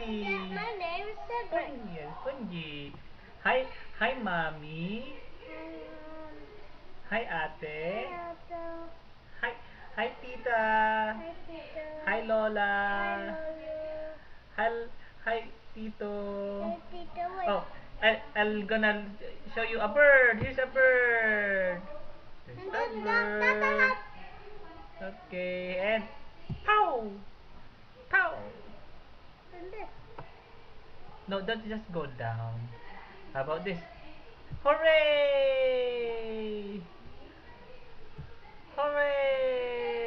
My name is Cedric. Yes, Punji. Hi, hi, mommy. Hi, ate. Hi, hi, tita. Hi, Peter. Hi, Lola. Hi, Lola. Hi, hi, Tito. Hi, Peter. Wait. Oh, I'll gonna show you a bird. Here's a bird. There's And a then bird. Okay, and pow, pow. And this. No, don't just go down. How about this? Hooray! Hooray!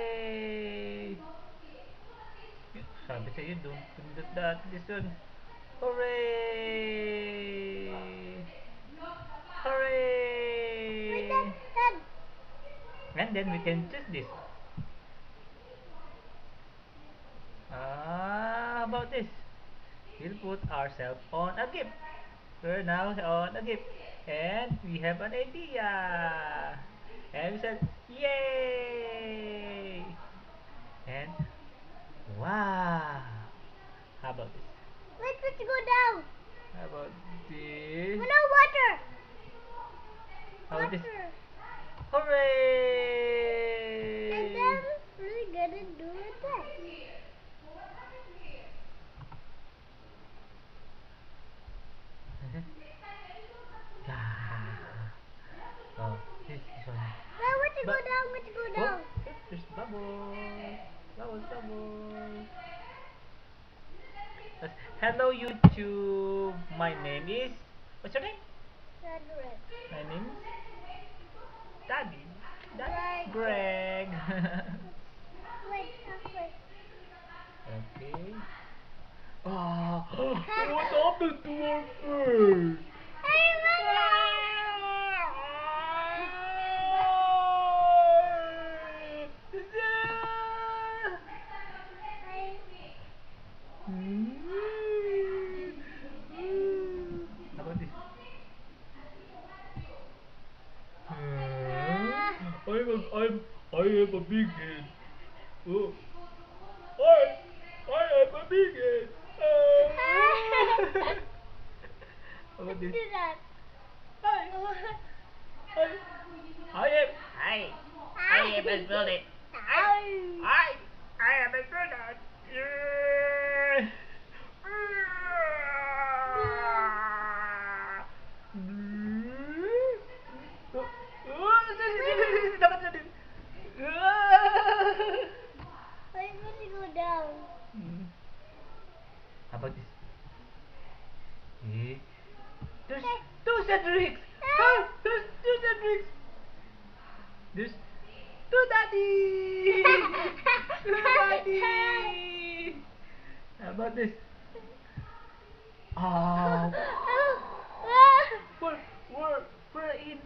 Sabi sa'yo, don't pindot that. This one. Hooray! Wait, Hooray! Dad. And then we can choose this. How about this? We'll put ourselves on a gift. We're now on a gift. And we have an idea. And we said, yay! And wow! How about this? Wait, let's go down. How about this? No water. How about this? Water. Hooray! And then we're gonna do that. Yeah. Oh, this one. Now let's go down. Let's go down. Oh, there's bubbles. Bubbles, bubbles. Hello YouTube. My name is. What's your name? Cedric. My name is Daddy. Greg. Greg. Wait, wait. Okay. Ah, what happened to our bird? Hey, How about this? I have a big head. Oh, I have a big head. How about this? do that. Hi. I am a bullet. I am a bullet. Yeah. Dapat na din. Wait, let's go down. How about this? There's two Cedrics. There's two Cedrics. There's two daddy. Two daddy. How about this? Oh, we're in.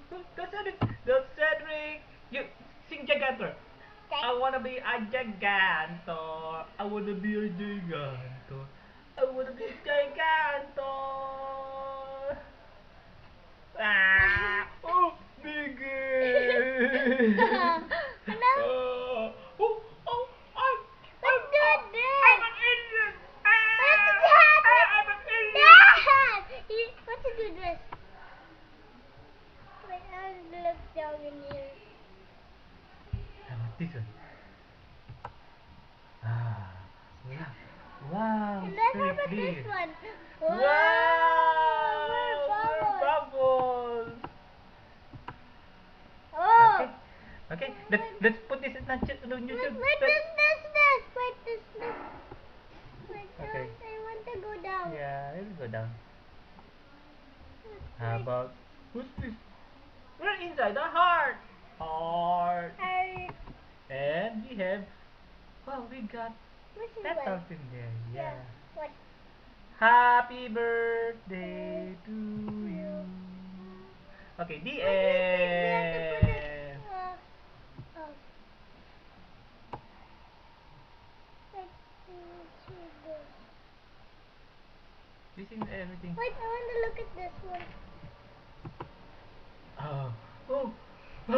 That's Cedric. That's Cedric. You sing Gigantor. I wanna be a Gigantor. I wanna be a Gigantor. I wanna be a Gigantor. Ah, oh, big. No. Oh, oh, Let's do this. I'm an Indian. I'm an Indian. Dad! Let's do this. Wait, I'll look down in here. How about this one? Ah, yeah. Wow, And it's then how very about clear. this one? Wow, More bubbles. bubbles. Oh! Okay, okay. Let's put this on YouTube. Wait, this. Wait, this. Wait, Okay. I want to go down. Yeah, let's go down. How about who's this? We're inside the heart. Heart. And we have. Well, we got petals in there. Yeah. What? Happy birthday to you. Okay, the end. This is everything. Wait, I want to look at this one. Oh. Oh. I'm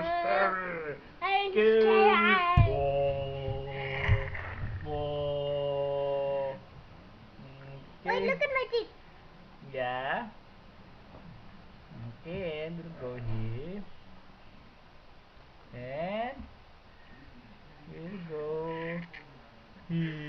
scary. I'm Scary. scared. Whoa. Whoa. Yeah. Okay, we'll go here. And we'll go here.